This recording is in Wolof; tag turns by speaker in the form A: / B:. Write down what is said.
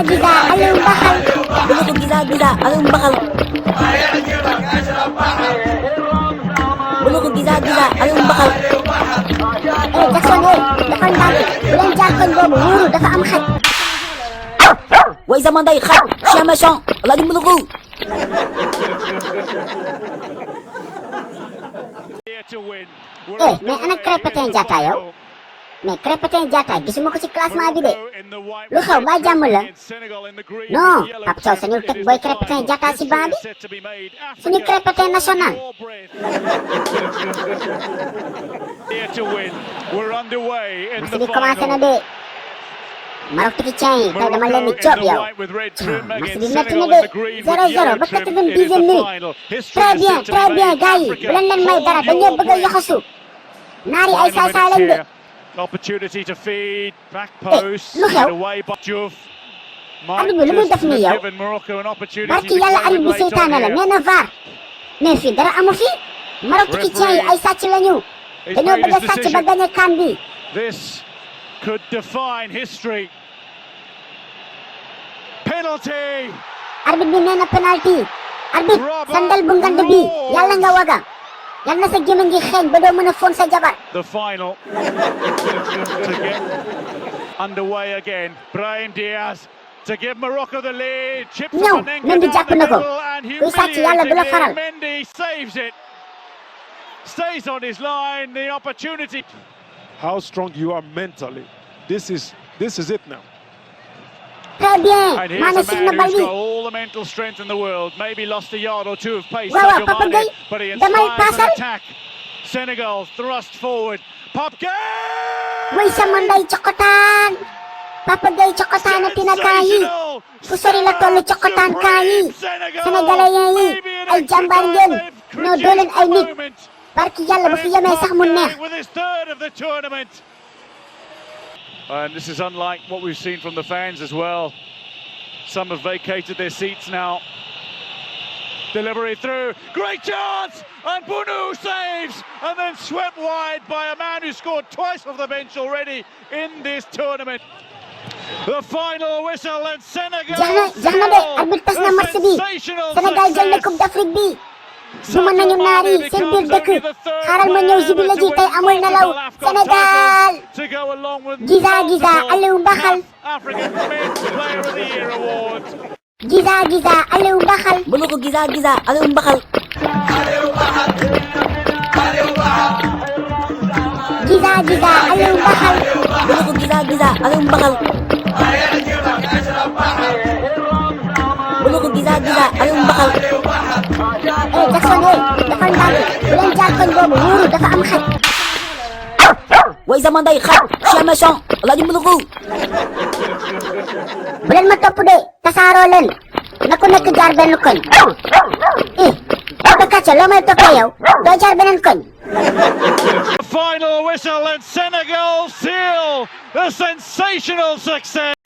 A: Giza, Aliou Mbaxal.
B: Buluku giza, Aliou Mbaxal. Buluku giza, Aliou Mbaxal.
A: Jackson dafa ndànk bu leen jaar koñ boobu wóoru dafa am xaj.
B: Way sama ndey xaj chien méchant Alaaji Buluku.
A: Mais ana Krépin Diatta yow mais Krépin Diatta gisuma ko ci classement bi de lu xew ba jàmm la non Pape Thiaw sañul teg booy Krépin Diatta ci banc bi suñu Krépin national. match bi commencé na de Maroc Tikitin yi tey dama leen di coob yow match bi métti na de 0-0 ba 90e minute très bien gars yi bu leen may dara dañoo bëgg a yoxosu naari ay saay-saay lañ de.
C: Opportunity to feed back post
A: and
C: away by Diouf.
A: Arbitre bi lu muy def nii yow barki yàlla arbitre bi seytaane la nee na VAR mais fii dara amu fi Maroc Tikitin yi ay sàcc lañu dañoo bëgg a sàcc ba gagné CAN bi.
C: This could define history. Penalty.
A: arbitre bi nee na penalty. arbitre sandal bu ngand bi yàlla nga waga. yal na sa gémmiñ gi xeeñ ba doo mën a fon sa jabar.
C: The final to get underway again. Brahim Diaz to give Morocco the lead.
A: ñëw Mendy jàpp na ko kuy sàcc yàlla du la faral.
C: Mendy saves it. Stays on his line. The opportunity.
D: How strong you are mentally. This is it now.
A: Très bien.
C: And here's
A: Mané
C: a
A: sur na
C: man
A: bal
C: who's
A: bi.
C: got all the mental strength in the world. Maybe lost a yard or two of pace.
A: Waaw,
C: Sadio
A: Papa
C: Mane,
A: Gueye,
C: but he
A: damay
C: inspires an
A: paasal.
C: attack. Senegal thrust forward. Pape Gueye!
A: Way sama ndey cokotaan. Papa Gueye cokotaanati na kaa yi. fu sori la toll cokotaan kaa yi. Sénégalais yi ay jàmbaar ngeen. ñoo doo leen ay nit. barki yàlla bu fi yemee sax mu neex.
C: With his third of the tournament. And this is unlike what we've seen from the fans as well. Some have vacated their seats now. Delivery through, great chance, and Bunu saves, and then swept wide by a man who scored twice off the bench already in this tournament. The final whistle, and Senegal
A: jeex na de arbitre tas na match bi. Sénégal jël na coupe d'Afrique bi. duma nañu naari seen biir dëkk xaaral ma ñëw jibile ji tey amul nelaw Sénégal. Giza Aliou Mbaxal. Giza Aliou Mbaxal.
B: Buluku giza Aliou Mbaxal.
A: Giza Aliou Mbaxal.
B: Buluku giza Aliou Mbaxal. Buluku giza Aliou Mbaxal.
A: Jackson dafa ndànk bu leen jaar koñ boobu wóoru dafa am xaj.
B: Way sama ndey xaj chien méchant Alaaji Buluku.
A: bu leen ma topp de tasaaroo leen na ku nekk jaar benn koñ. Papa Kacca loo may toppee yow doo jaar beneen koñ.
C: Final whistle, and Senegal seal the sensational success.